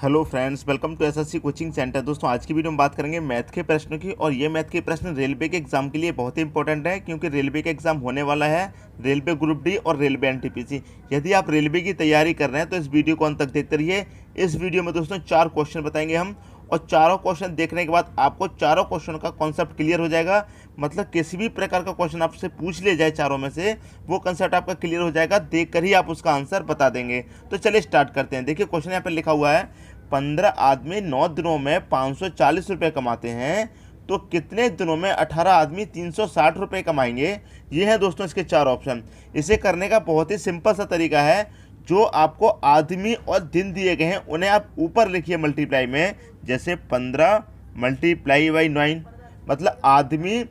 Hello friends, welcome to SSC coaching centre. दोस्तों, आज की वीडियो में बात करेंगे मैथ के प्रश्नों की। और ये मैथ के प्रश्न रेलवे के एग्जाम के लिए बहुत ही इंपॉर्टेंट है, क्योंकि रेलवे का एग्जाम होने वाला है, रेलवे ग्रुप डी और रेलवे एनटीपीसी। यदि आप रेलवे की तैयारी कर रहे हैं तो इस वीडियो को अंत तक देखते रहिए। इस वीडियो में दोस्तों 4 क्वेश्चन बताएंगे हम, और चारों क्वेश्चन देखने के बाद आपको चारों क्वेश्चन का कॉन्सेप्ट क्लियर हो जाएगा। मतलब किसी भी प्रकार का क्वेश्चन आपसे पूछ लिया जाए चारों में से, वो कंसेप्ट आपका क्लियर हो जाएगा, देख कर ही आप उसका आंसर बता देंगे। तो चलिए स्टार्ट करते हैं। देखिए क्वेश्चन यहाँ पर लिखा हुआ है, 15 आदमी 9 दिनों में 540 रुपये कमाते हैं, तो कितने दिनों में 18 आदमी 360 रुपये कमाएंगे। ये है दोस्तों इसके 4 ऑप्शन। इसे करने का बहुत ही सिंपल सा तरीका है। जो आपको आदमी और दिन दिए गए हैं उन्हें आप ऊपर लिखिए मल्टीप्लाई में। जैसे 15 मल्टीप्लाई बाई 9, मतलब आदमी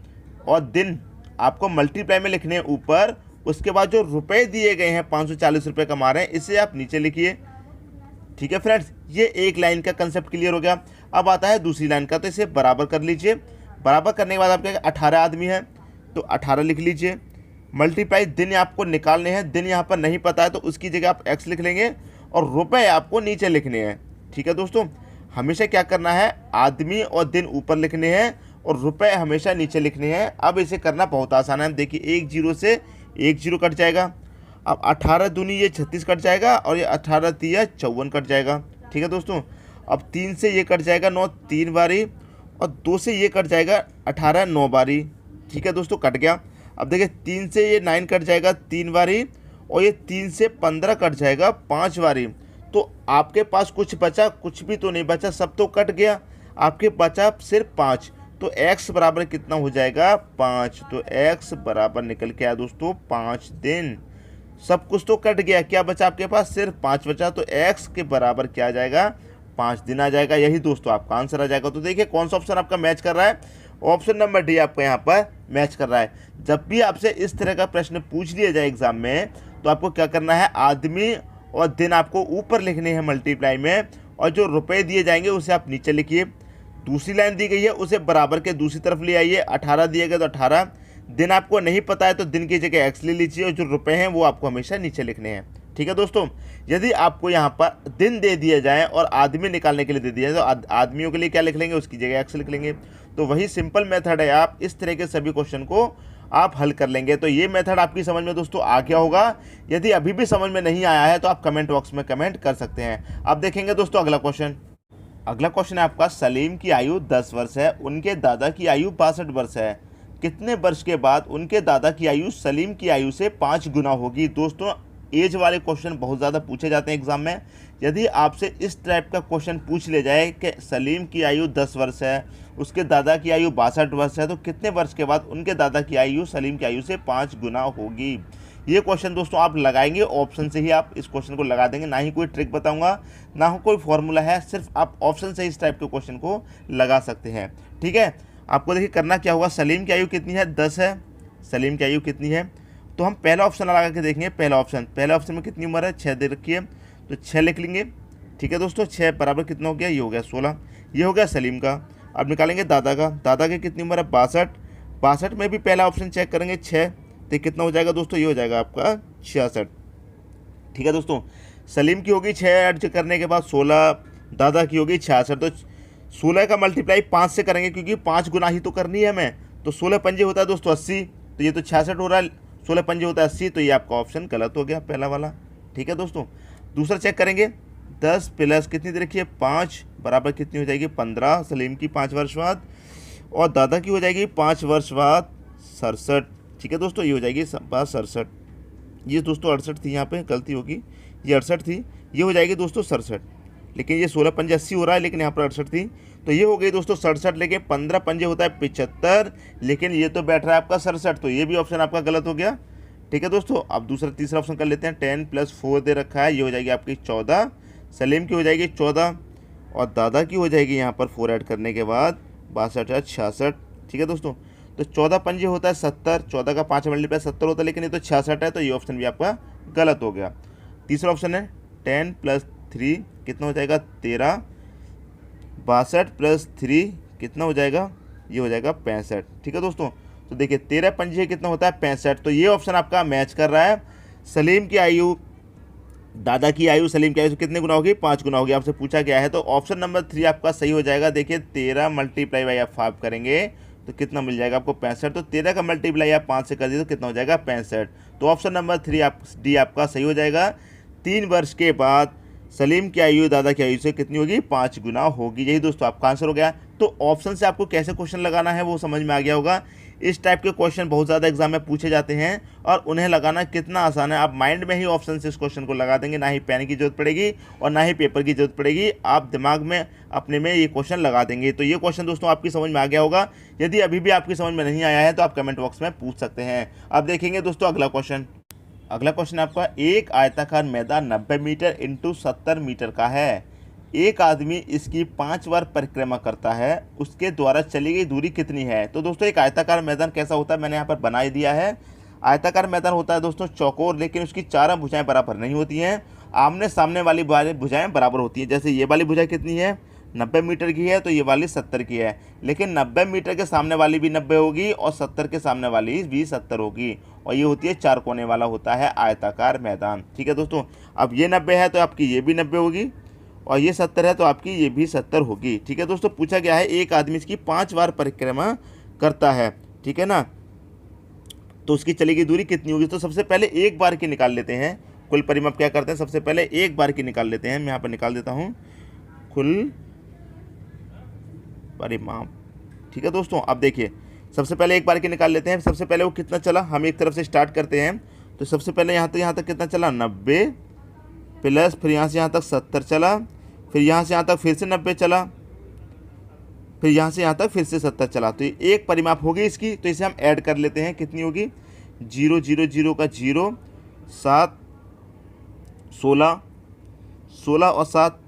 और दिन आपको मल्टीप्लाई में लिखने हैं ऊपर। उसके बाद जो रुपए दिए गए हैं 540 रुपये कमा रहे हैं, इसे आप नीचे लिखिए। ठीक है फ्रेंड्स, ये एक लाइन का कंसेप्ट क्लियर हो गया। अब आता है दूसरी लाइन का, तो इसे बराबर कर लीजिए। बराबर करने के बाद आपके 18 आदमी हैं तो 18 लिख लीजिए। मल्टीप्लाई दिन आपको निकालने हैं, दिन यहाँ पर नहीं पता है तो उसकी जगह आप एक्स लिख लेंगे, और रुपए आपको नीचे लिखने हैं। ठीक है दोस्तों, हमेशा क्या करना है, आदमी और दिन ऊपर लिखने हैं और रुपए हमेशा नीचे लिखने हैं। अब इसे करना बहुत आसान है। देखिए 1 0 से 1 0 कट जाएगा। अब 18 दूनी ये 36 कट जाएगा, और ये 18 तिया 54 कट जाएगा। ठीक है दोस्तों, अब 3 से ये कट जाएगा 9 3 बारी, और 2 से ये कट जाएगा 18 9 बारी। ठीक है दोस्तों, कट गया। अब देखिए 3 से ये 9 कट जाएगा 3 बारी, और ये 3 से 15 कट जाएगा 5 बारी। तो आपके पास कुछ बचा? कुछ भी तो नहीं बचा, सब तो कट गया। आपके बचा सिर्फ 5। तो x बराबर कितना हो जाएगा? 5। तो x बराबर निकल के आया दोस्तों 5 दिन। सब कुछ तो कट गया, क्या बचा आपके पास? सिर्फ 5 बचा। तो x के बराबर क्या आ जाएगा? 5 दिन आ जाएगा। यही दोस्तों आपका आंसर आ जाएगा। तो देखिए कौन सा ऑप्शन आपका मैच कर रहा है। ऑप्शन नंबर डी आपका यहाँ पर मैच कर रहा है। जब भी आपसे इस तरह का प्रश्न पूछ लिया जाए एग्जाम में, तो आपको क्या करना है, आदमी और दिन आपको ऊपर लिखने हैं मल्टीप्लाई में, और जो रुपए दिए जाएंगे उसे आप नीचे लिखिए। दूसरी लाइन दी गई है उसे बराबर के दूसरी तरफ ले आइए। 18 दिए गए तो 18, दिन आपको नहीं पता है तो दिन की जगह एक्स ले लीजिए, और जो रुपए हैं वो आपको हमेशा नीचे लिखने हैं। ठीक है दोस्तों, यदि आपको यहाँ पर दिन दे दिया जाए और आदमी निकालने के लिए दे दिया जाए, तो आदमियों के लिए क्या लिख लेंगे, उसकी जगह एक्स लिख लेंगे। तो वही सिंपल मेथड है, आप इस तरह के सभी क्वेश्चन को आप हल कर लेंगे। तो ये मेथड आपकी समझ में दोस्तों आ गया होगा। यदि अभी भी समझ में नहीं आया है तो आप कमेंट बॉक्स में कमेंट कर सकते हैं। अब देखेंगे दोस्तों अगला क्वेश्चन। अगला क्वेश्चन है आपका, सलीम की आयु 10 वर्ष है, उनके दादा की आयु 62 वर्ष है। कितने वर्ष के बाद उनके दादा की आयु सलीम की आयु से 5 गुना होगी। दोस्तों, एज वाले क्वेश्चन बहुत ज़्यादा पूछे जाते हैं एग्जाम में। यदि आपसे इस टाइप का क्वेश्चन पूछ ले जाए कि सलीम की आयु 10 वर्ष है, उसके दादा की आयु 62 वर्ष है, तो कितने वर्ष के बाद उनके दादा की आयु सलीम की आयु से 5 गुना होगी। ये क्वेश्चन दोस्तों आप लगाएंगे, ऑप्शन से ही आप इस क्वेश्चन को लगा देंगे। ना ही कोई ट्रिक बताऊंगा, ना हो कोई फॉर्मूला है, सिर्फ आप ऑप्शन से इस टाइप के क्वेश्चन को लगा सकते हैं। ठीक है, आपको देखिए करना क्या होगा, सलीम की आयु कितनी है? 10 है। सलीम की आयु कितनी है? तो हम पहला ऑप्शन लगा के देखेंगे। पहले ऑप्शन में कितनी उम्र है? 6 दे रखी है, तो 6 लिख लेंगे। ठीक है दोस्तों, 6 बराबर कितना हो गया? ये हो गया 16। ये हो गया सलीम का। अब निकालेंगे दादा का। दादा की कितनी उम्र है? 62। 62 में भी पहला ऑप्शन चेक करेंगे 6, तो कितना हो जाएगा दोस्तों? ये हो जाएगा आपका 66। ठीक है दोस्तों, सलीम की होगी 6 ऐड करने के बाद 16, दादा की होगी 66। तो 16 का मल्टीप्लाई 5 से करेंगे, क्योंकि 5 गुना ही तो करनी है हमें। तो 16 पंजे होता है दोस्तों 80, तो ये तो 66 हो रहा है। 16 पंजे होता है 80, तो ये आपका ऑप्शन गलत हो गया पहला वाला। ठीक है दोस्तों, दूसरा चेक करेंगे। 10 प्लस कितनी दे रखी है? 5 बराबर कितनी हो जाएगी? 15। सलीम की 5 वर्ष बाद, और दादा की हो जाएगी 5 वर्ष बाद 67। ठीक है दोस्तों, ये हो जाएगी 67। ये दोस्तों 68 थी, यहाँ पे गलती होगी, ये 68 थी, ये हो जाएगी दोस्तों 67। लेकिन ये 16 पंजे 80 हो रहा है, लेकिन यहाँ पर 68 थी, तो ये हो गई दोस्तों 67। लेकिन 15 पंजे होता है 75, लेकिन ये तो बैठ रहा है आपका 67, तो ये भी ऑप्शन आपका गलत हो गया। ठीक है दोस्तों, अब तीसरा ऑप्शन कर लेते हैं। 10 + 4 दे रखा है, ये हो जाएगी आपकी 14। सलीम की हो जाएगी 14, और दादा की हो जाएगी यहाँ पर 4 ऐड करने के बाद 62 या 66। ठीक है दोस्तों, तो 14 पंजे होता है 70, 14 का 5 मल्टीप्लाई 70 होता है, लेकिन ये तो 66 है, तो ये ऑप्शन भी आपका गलत हो गया। तीसरा ऑप्शन है 10 + 3 कितना हो जाएगा? 13। 62 + 3 कितना हो जाएगा? ये हो जाएगा 65। ठीक है दोस्तों, तो देखिए 13 पंजे कितना होता है? 65। तो ये ऑप्शन आपका मैच कर रहा है। सलीम की आयु दादा की आयु सलीम की आयु से कितने गुना होगी, 5 गुना होगी, आपसे पूछा गया है। तो ऑप्शन नंबर 3 आपका सही हो जाएगा। देखिए 13 मल्टीप्लाई बाई आप 5 करेंगे तो कितना मिल जाएगा आपको, 65। तो 13 का मल्टीप्लाई आप 5 से कर दिए तो कितना हो जाएगा, 65। तो ऑप्शन नंबर 3 आप डी आपका सही हो जाएगा। 3 वर्ष के बाद सलीम की आयु दादा की आयु से कितनी होगी, 5 गुना होगी। यही दोस्तों आपका आंसर हो गया। तो ऑप्शन से आपको कैसे क्वेश्चन लगाना है वो समझ में आ गया होगा। इस टाइप के क्वेश्चन बहुत ज़्यादा एग्जाम में पूछे जाते हैं और उन्हें लगाना कितना आसान है। आप माइंड में ही ऑप्शन से इस क्वेश्चन को लगा देंगे, ना ही पेन की जरूरत पड़ेगी और ना ही पेपर की जरूरत पड़ेगी, आप दिमाग में अपने में ये क्वेश्चन लगा देंगे। तो ये क्वेश्चन दोस्तों आपकी समझ में आ गया होगा। यदि अभी भी आपकी समझ में नहीं आया है तो आप कमेंट बॉक्स में पूछ सकते हैं। अब देखेंगे दोस्तों अगला क्वेश्चन। अगला क्वेश्चन आपका, एक आयताकार मैदान 90 मीटर इंटू 70 मीटर का है। एक आदमी इसकी 5 बार परिक्रमा करता है, उसके द्वारा चली गई दूरी कितनी है। तो दोस्तों एक आयताकार मैदान कैसा होता है मैंने यहाँ पर बना ही दिया है। आयताकार मैदान होता है दोस्तों चौकोर, लेकिन उसकी चारों भुजाएं बराबर नहीं होती हैं। आमने सामने वाली भुजाएं बराबर होती हैं। जैसे ये वाली भुजा कितनी है, 90 मीटर की है, तो ये वाली 70 की है। लेकिन 90 मीटर के सामने वाली भी 90 होगी और 70 के सामने वाली भी 70 होगी। और ये होती है 4 कोने वाला होता है आयताकार मैदान। ठीक है दोस्तों, अब ये 90 है तो आपकी ये भी 90 होगी और ये 70 है तो आपकी ये भी 70 होगी। ठीक है दोस्तों, पूछा गया है एक आदमी इसकी 5 बार परिक्रमा करता है, ठीक है ना, तो उसकी चली गई दूरी कितनी होगी। तो सबसे पहले एक बार की निकाल लेते हैं। कुल परिमाप क्या करते हैं, सबसे पहले एक बार की निकाल लेते हैं। मैं यहाँ पर निकाल देता हूँ कुल परिमाप। ठीक है दोस्तों, अब देखिए सबसे पहले एक बार की निकाल लेते हैं। सबसे पहले वो कितना चला, हम एक तरफ से स्टार्ट करते हैं। तो सबसे पहले यहाँ तक कितना चला, 90 प्लस फिर यहाँ से यहाँ तक 70 चला, फिर यहाँ से यहाँ तक फिर से 90 चला, फिर यहाँ से यहाँ तक फिर से 70 चला। तो ये एक परिमाप होगी इसकी। तो इसे हम ऐड कर लेते हैं, कितनी होगी, 0 0 0 का 0, 7 16, 16 और 7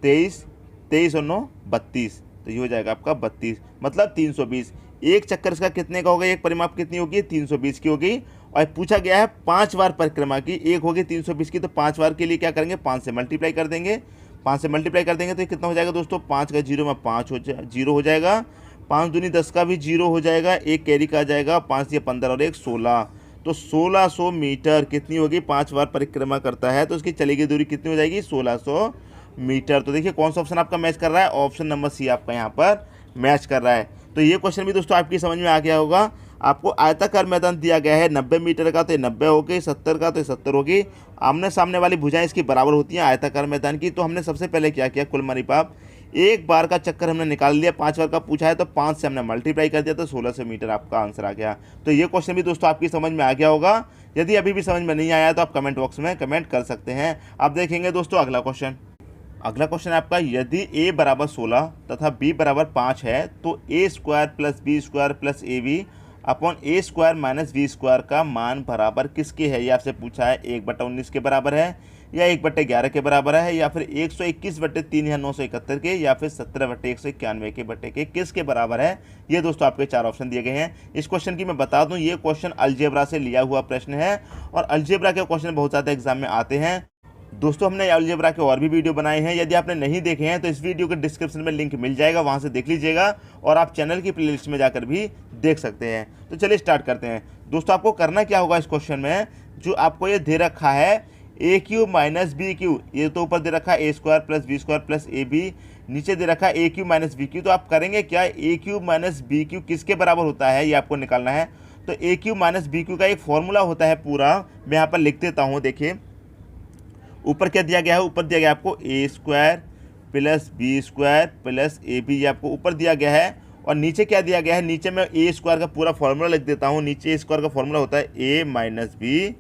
23, 23 और 9 32। तो ये हो जाएगा आपका 32, मतलब 320। एक चक्कर इसका कितने का होगा, एक परिमाप कितनी होगी, 320 की होगी। और पूछा गया है 5 बार परिक्रमा की, एक होगी 320 की, तो 5 बार के लिए क्या करेंगे, 5 से मल्टीप्लाई कर देंगे। 5 से मल्टीप्लाई कर देंगे तो ये कितना हो जाएगा दोस्तों, 5 का 0 में 5 जीरो हो जाएगा, 5 दूनी 10 का भी 0 हो जाएगा, एक कैरी का आ जाएगा, 5 ये 15 और 1 16। तो 1600 मीटर कितनी होगी, 5 बार परिक्रमा करता है तो उसकी चली गई दूरी कितनी हो जाएगी, 1600 मीटर। तो देखिए कौन सा ऑप्शन आपका मैच कर रहा है, ऑप्शन नंबर सी आपका यहाँ पर मैच कर रहा है। तो ये क्वेश्चन भी दोस्तों आपकी समझ में आ गया होगा। आपको आयताकार मैदान दिया गया है 90 मीटर का, तो ये 90 होगी, 70 का तो ये 70 होगी। आमने सामने वाली भुजाएं इसकी बराबर होती हैं आयताकार मैदान की। तो हमने सबसे पहले क्या किया, कुल परिमाप एक बार का चक्कर हमने निकाल लिया, 5 बार का पूछा है तो 5 से हमने मल्टीप्लाई कर दिया, तो 1600 मीटर आपका आंसर आ गया। तो ये क्वेश्चन भी दोस्तों आपकी समझ में आ गया होगा। यदि अभी भी समझ में नहीं आया तो आप कमेंट बॉक्स में कमेंट कर सकते हैं। आप देखेंगे दोस्तों अगला क्वेश्चन। अगला क्वेश्चन आपका, यदि a बराबर 16 तथा b बराबर 5 है तो a square plus B square plus A B upon A square minus B square का मान बराबर किसके है। ये आपसे पूछा है, 1/19 के बराबर है, या 1/11 के बराबर है, या फिर 121/3 या 971 के, या फिर 17/191 के बटे के किसके बराबर है। ये दोस्तों आपके 4 ऑप्शन दिए गए हैं। इस क्वेश्चन की मैं बता दूं, ये क्वेश्चन अलजेब्रा से लिया हुआ प्रश्न है और अलजेब्रा के क्वेश्चन बहुत ज़्यादा एग्जाम में आते हैं। दोस्तों हमने अलजेब्रा के और भी वीडियो बनाए हैं, यदि आपने नहीं देखे हैं तो इस वीडियो के डिस्क्रिप्शन में लिंक मिल जाएगा, वहां से देख लीजिएगा और आप चैनल की प्लेलिस्ट में जाकर भी देख सकते हैं। तो चलिए स्टार्ट करते हैं। दोस्तों आपको करना क्या होगा, इस क्वेश्चन में जो आपको ये दे रखा है a cube minus b cube, ये तो ऊपर दे रखा है a square plus B square plus A b, नीचे दे रखा है a cube minus b cube. तो आप करेंगे क्या, a cube minus b cube किसके बराबर होता है ये आपको निकालना है। तो a cube minus b cube का एक फॉर्मूला होता है पूरा, मैं यहाँ पर लिख देता हूँ। देखिए ऊपर क्या दिया गया है, ऊपर दिया गया आपको a square plus B square plus A b, ये आपको ऊपर दिया गया है। और नीचे क्या दिया गया है, नीचे मैं ए स्क्वायर का पूरा फॉर्मूला लिख देता हूँ। नीचे ए स्क्वायर का फॉर्मूला होता है ए माइनस बी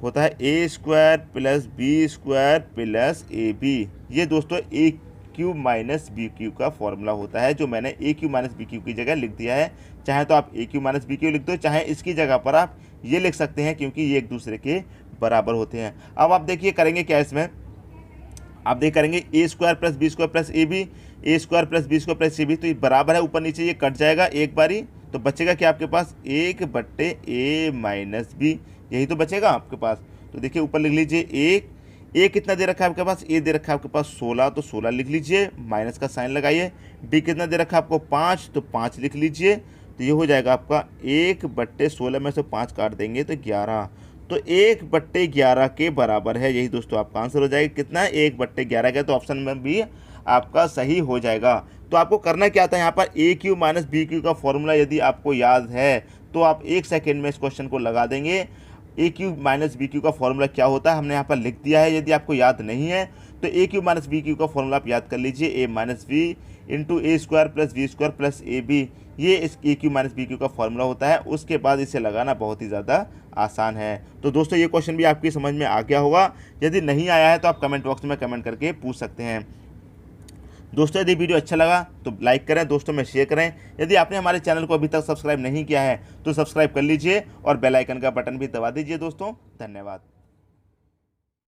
होता है a square plus B square plus A b. ये दोस्तों a cube minus b cube का फॉर्मूला होता है, जो मैंने a cube minus b cube की जगह लिख दिया है। चाहे तो आप a cube minus b cube लिख दो, चाहे इसकी जगह पर आप ये लिख सकते हैं, क्योंकि ये एक दूसरे के बराबर होते हैं। अब आप देखिए करेंगे क्या इसमें, आप देख करेंगे a square plus B square plus A b, a square plus B square plus A b, तो ये बराबर है, ऊपर नीचे ये कट जाएगा एक बारी, तो बचेगा क्या आपके पास, 1/a माइनस बी, यही तो बचेगा आपके पास। तो देखिए ऊपर लिख लीजिए ए कितना दे रखा है आपके पास, ए दे रखा है आपके पास 16, तो 16 लिख लीजिए, माइनस का साइन लगाइए। बी कितना दे रखा है आपको 5, तो 5 लिख लीजिए। तो ये हो जाएगा आपका 1/16 में से 5 काट देंगे तो 11, तो 1/11 के बराबर है। यही दोस्तों आपका आंसर हो जाएगा। कितना है? 1/11 का। तो ऑप्शन में भी आपका सही हो जाएगा। तो आपको करना क्या था यहाँ पर, ए क्यू माइनस बी क्यू का फॉर्मूला यदि आपको याद है तो आप 1 सेकेंड में इस क्वेश्चन को लगा देंगे। ए क्यू माइनस बी क्यू का फॉर्मूला क्या होता है हमने यहाँ पर लिख दिया है। यदि आपको याद नहीं है तो a cube minus b cube का फॉर्मूला आप याद कर लीजिए, a minus b into a square plus B square plus A b. ये इस a cube minus b cube का फॉर्मूला होता है। उसके बाद इसे लगाना बहुत ही ज़्यादा आसान है। तो दोस्तों ये क्वेश्चन भी आपकी समझ में आ गया होगा। यदि नहीं आया है तो आप कमेंट बॉक्स में कमेंट करके पूछ सकते हैं। दोस्तों यदि वीडियो अच्छा लगा तो लाइक करें, दोस्तों में शेयर करें। यदि आपने हमारे चैनल को अभी तक सब्सक्राइब नहीं किया है तो सब्सक्राइब कर लीजिए और बेल आइकन का बटन भी दबा दीजिए। दोस्तों धन्यवाद।